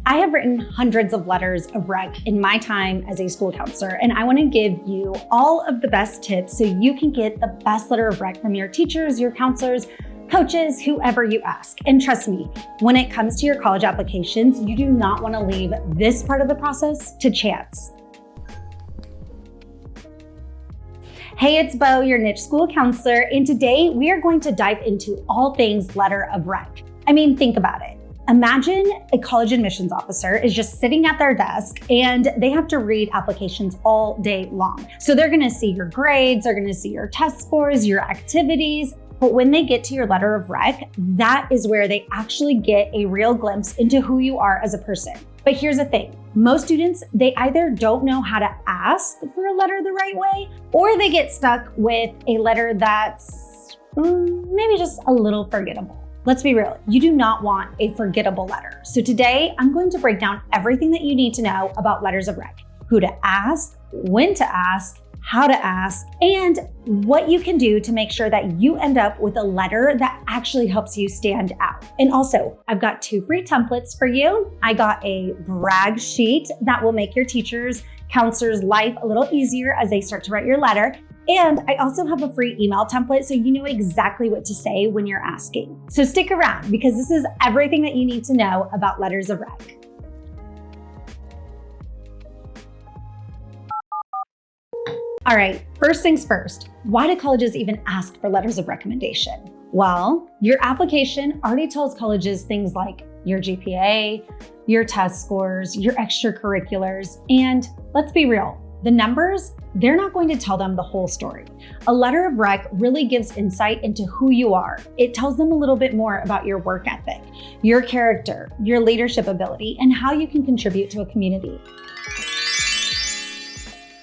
I have written hundreds of letters of rec in my time as a school counselor, and I want to give you all of the best tips so you can get the best letter of rec from your teachers, your counselors, coaches, whoever you ask. And trust me, when it comes to your college applications, you do not want to leave this part of the process to chance. Hey, it's Bo, your niche school counselor, and today we are going to dive into all things letter of rec. I mean, think about it. Imagine a college admissions officer is just sitting at their desk and they have to read applications all day long. So they're gonna see your grades, they're gonna see your test scores, your activities, but when they get to your letter of rec, that is where they actually get a real glimpse into who you are as a person. But here's the thing, most students, they either don't know how to ask for a letter the right way, or they get stuck with a letter that's maybe just a little forgettable. Let's be real, you do not want a forgettable letter. So today, I'm going to break down everything that you need to know about letters of rec, who to ask, when to ask, how to ask, and what you can do to make sure that you end up with a letter that actually helps you stand out. And also, I've got 2 free templates for you. I got a brag sheet that will make your teachers, counselors' life a little easier as they start to write your letter. And I also have a free email template so you know exactly what to say when you're asking. So stick around because this is everything that you need to know about letters of rec. All right, first things first, why do colleges even ask for letters of recommendation? Well, your application already tells colleges things like your GPA, your test scores, your extracurriculars, and let's be real, the numbers, they're not going to tell them the whole story. A letter of rec really gives insight into who you are. It tells them a little bit more about your work ethic, your character, your leadership ability, and how you can contribute to a community.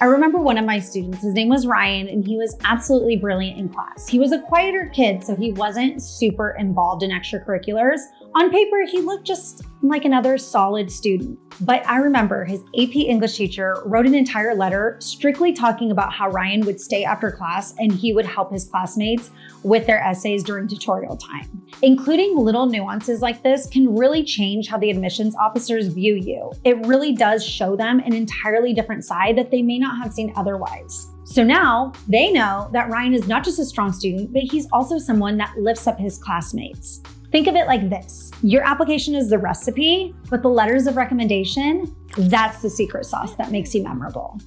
I remember one of my students, his name was Ryan, and he was absolutely brilliant in class. He was a quieter kid, so he wasn't super involved in extracurriculars. On paper, he looked just like another solid student. But I remember his AP English teacher wrote an entire letter strictly talking about how Ryan would stay after class and he would help his classmates with their essays during tutorial time. Including little nuances like this can really change how the admissions officers view you. It really does show them an entirely different side that they may not have seen otherwise. So now they know that Ryan is not just a strong student, but he's also someone that lifts up his classmates. Think of it like this. Your application is the recipe, but the letters of recommendation, that's the secret sauce that makes you memorable.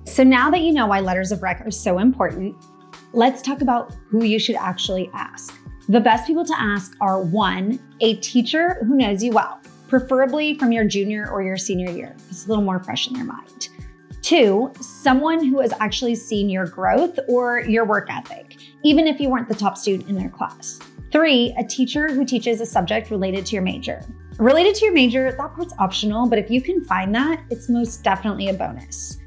So now that you know why letters of rec are so important, let's talk about who you should actually ask. The best people to ask are 1, a teacher who knows you well, preferably from your junior or your senior year. It's a little more fresh in their mind. 2, someone who has actually seen your growth or your work ethic, even if you weren't the top student in their class. 3, a teacher who teaches a subject related to your major. Related to your major, that part's optional, but if you can find that, it's most definitely a bonus.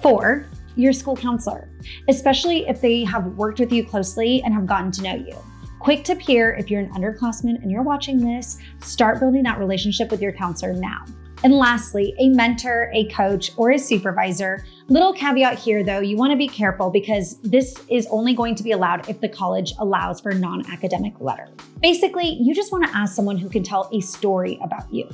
4, your school counselor, especially if they have worked with you closely and have gotten to know you. Quick tip here, if you're an underclassman and you're watching this, start building that relationship with your counselor now. And lastly, a mentor, a coach, or a supervisor. Little caveat here though, you wanna be careful because this is only going to be allowed if the college allows for non-academic letter. Basically, you just wanna ask someone who can tell a story about you.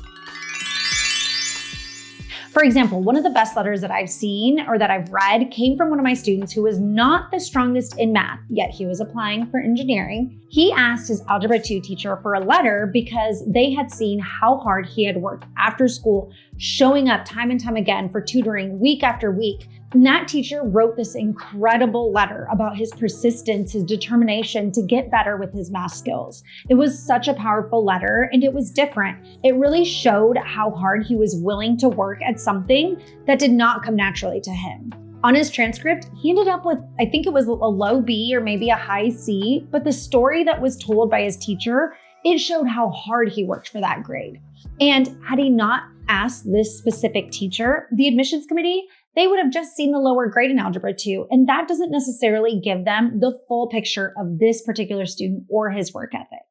For example, one of the best letters that I've seen or that I've read came from one of my students who was not the strongest in math, yet he was applying for engineering. He asked his Algebra 2 teacher for a letter because they had seen how hard he had worked after school, showing up time and time again for tutoring week after week. And that teacher wrote this incredible letter about his persistence, his determination to get better with his math skills. It was such a powerful letter and it was different. It really showed how hard he was willing to work at something that did not come naturally to him. On his transcript, he ended up with, I think it was a low B or maybe a high C, but the story that was told by his teacher, it showed how hard he worked for that grade. And had he not asked this specific teacher, the admissions committee, they would have just seen the lower grade in Algebra 2, and that doesn't necessarily give them the full picture of this particular student or his work ethic.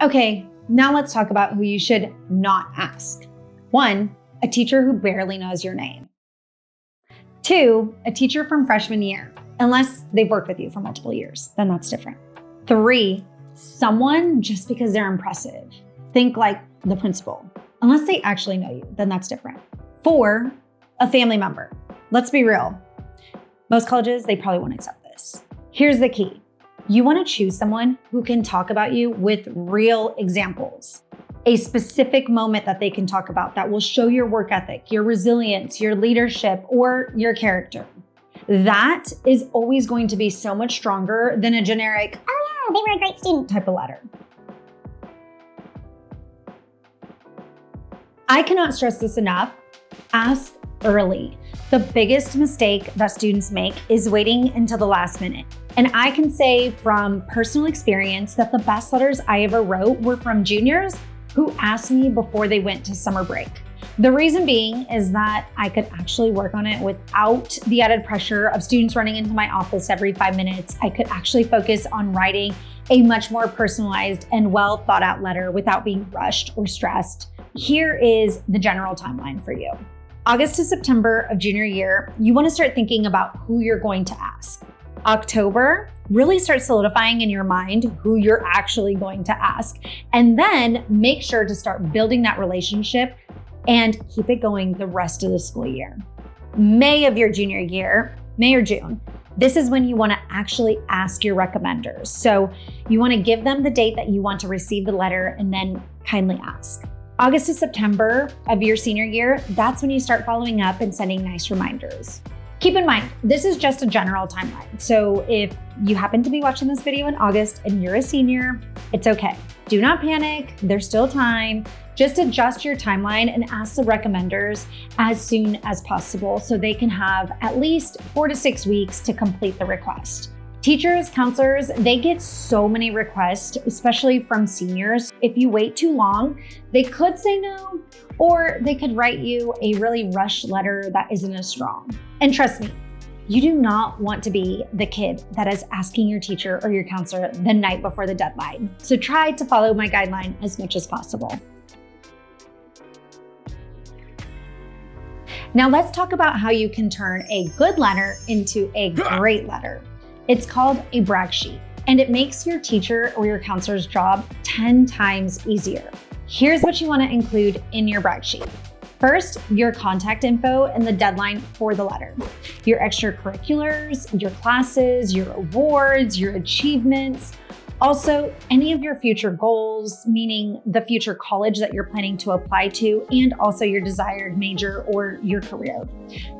Okay, now let's talk about who you should not ask. 1, a teacher who barely knows your name. 2, a teacher from freshman year, unless they've worked with you for multiple years, then that's different. 3, someone just because they're impressive. Think like the principal. Unless they actually know you, then that's different. 4, a family member. Let's be real. Most colleges, they probably won't accept this. Here's the key. You want to choose someone who can talk about you with real examples. A specific moment that they can talk about that will show your work ethic, your resilience, your leadership, or your character. That is always going to be so much stronger than a generic, "Oh yeah, they were a great student" type of letter. I cannot stress this enough. Ask early. The biggest mistake that students make is waiting until the last minute. And I can say from personal experience that the best letters I ever wrote were from juniors who asked me before they went to summer break. The reason being is that I could actually work on it without the added pressure of students running into my office every 5 minutes. I could actually focus on writing a much more personalized and well thought out letter without being rushed or stressed. Here is the general timeline for you. August to September of junior year, you want to start thinking about who you're going to ask. October, really start solidifying in your mind who you're actually going to ask. And then make sure to start building that relationship and keep it going the rest of the school year. May of your junior year, May or June, this is when you want to actually ask your recommenders. So you want to give them the date that you want to receive the letter and then kindly ask. August to September of your senior year, that's when you start following up and sending nice reminders. Keep in mind, this is just a general timeline. So if you happen to be watching this video in August and you're a senior, it's okay. Do not panic, there's still time. Just adjust your timeline and ask the recommenders as soon as possible so they can have at least 4 to 6 weeks to complete the request. Teachers, counselors, they get so many requests, especially from seniors. If you wait too long, they could say no, or they could write you a really rushed letter that isn't as strong. And trust me, you do not want to be the kid that is asking your teacher or your counselor the night before the deadline. So try to follow my guideline as much as possible. Now let's talk about how you can turn a good letter into a great letter. It's called a brag sheet, and it makes your teacher or your counselor's job 10 times easier. Here's what you want to include in your brag sheet. First, your contact info and the deadline for the letter, your extracurriculars, your classes, your awards, your achievements. Also, any of your future goals, meaning the future college that you're planning to apply to, and also your desired major or your career.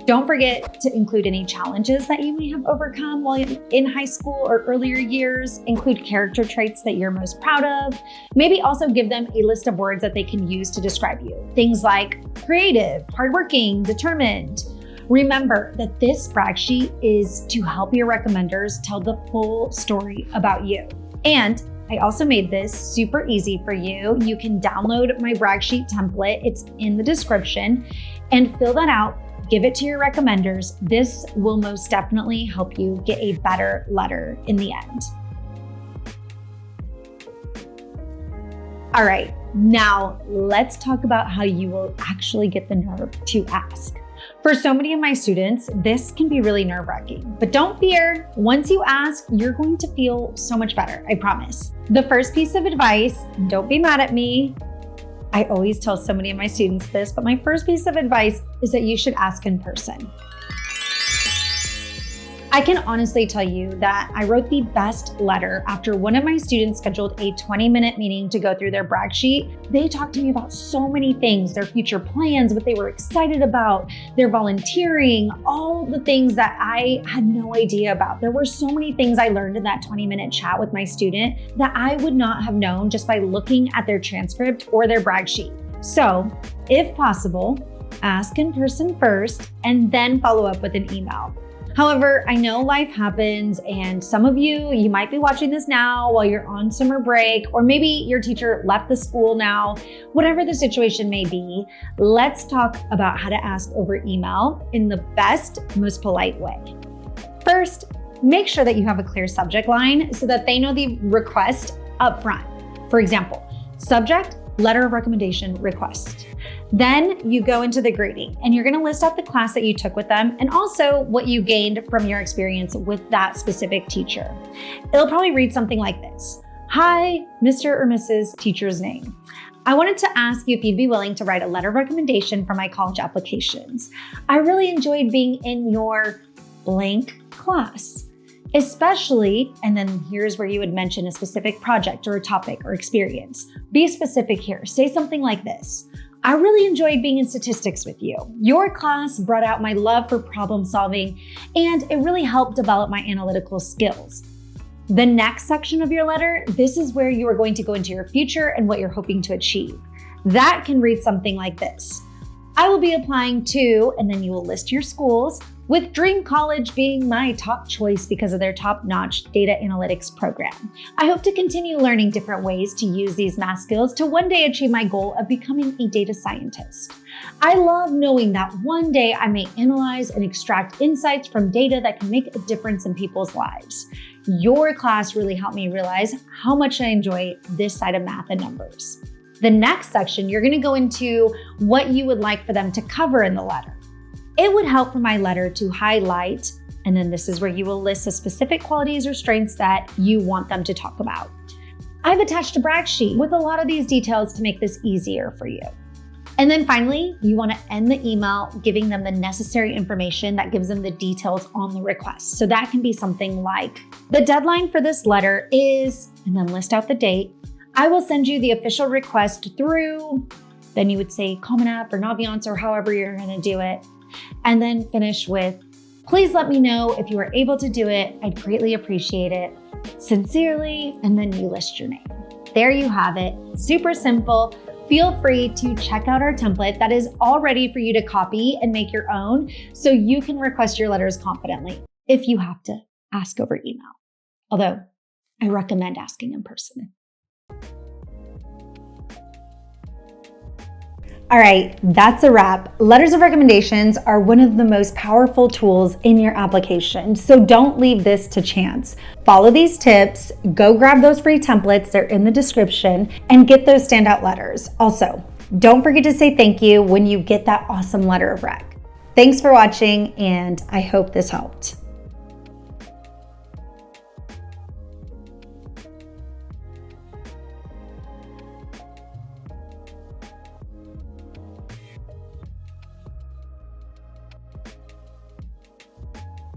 Don't forget to include any challenges that you may have overcome while in high school or earlier years. Include character traits that you're most proud of. Maybe also give them a list of words that they can use to describe you. Things like creative, hardworking, determined. Remember that this brag sheet is to help your recommenders tell the full story about you. And I also made this super easy for you. You can download my brag sheet template. It's in the description, and fill that out. Give it to your recommenders. This will most definitely help you get a better letter in the end. All right, now let's talk about how you will actually get the nerve to ask. For so many of my students, this can be really nerve-wracking, but don't fear. Once you ask, you're going to feel so much better, I promise. The first piece of advice, don't be mad at me. I always tell so many of my students this, but my first piece of advice is that you should ask in person. I can honestly tell you that I wrote the best letter after one of my students scheduled a 20-minute meeting to go through their brag sheet. They talked to me about so many things, their future plans, what they were excited about, their volunteering, all the things that I had no idea about. There were so many things I learned in that 20-minute chat with my student that I would not have known just by looking at their transcript or their brag sheet. So, if possible, ask in person first and then follow up with an email. However, I know life happens, and some of you might be watching this now while you're on summer break, or maybe your teacher left the school now. Whatever the situation may be, let's talk about how to ask over email in the best, most polite way. First, make sure that you have a clear subject line so that they know the request up front. For example, subject, letter of recommendation request. Then you go into the greeting and you're going to list out the class that you took with them and also what you gained from your experience with that specific teacher. It'll probably read something like this. Hi, Mr. or Mrs. Teacher's name. I wanted to ask you if you'd be willing to write a letter of recommendation for my college applications. I really enjoyed being in your blank class, especially, and then here's where you would mention a specific project or a topic or experience. Be specific here. Say something like this. I really enjoyed being in statistics with you. Your class brought out my love for problem solving, and it really helped develop my analytical skills. The next section of your letter, this is where you are going to go into your future and what you're hoping to achieve. That can read something like this. I will be applying to, and then you will list your schools, with Dream College being my top choice because of their top-notch data analytics program. I hope to continue learning different ways to use these math skills to one day achieve my goal of becoming a data scientist. I love knowing that one day I may analyze and extract insights from data that can make a difference in people's lives. Your class really helped me realize how much I enjoy this side of math and numbers. The next section, you're going to go into what you would like for them to cover in the letter. It would help for my letter to highlight, and then this is where you will list the specific qualities or strengths that you want them to talk about. I've attached a brag sheet with a lot of these details to make this easier for you. And then finally, you want to end the email giving them the necessary information that gives them the details on the request. So that can be something like, the deadline for this letter is, and then list out the date. I will send you the official request through, then you would say Common App or Naviance or however you're going to do it. And then finish with, please let me know if you are able to do it. I'd greatly appreciate it. Sincerely, and then you list your name. There you have it. Super simple. Feel free to check out our template that is all ready for you to copy and make your own so you can request your letters confidently if you have to ask over email. Although I recommend asking in person. All right, that's a wrap. Letters of recommendations are one of the most powerful tools in your application, so don't leave this to chance. Follow these tips, go grab those free templates, they're in the description, and get those standout letters. Also, don't forget to say thank you when you get that awesome letter of rec. Thanks for watching, and I hope this helped.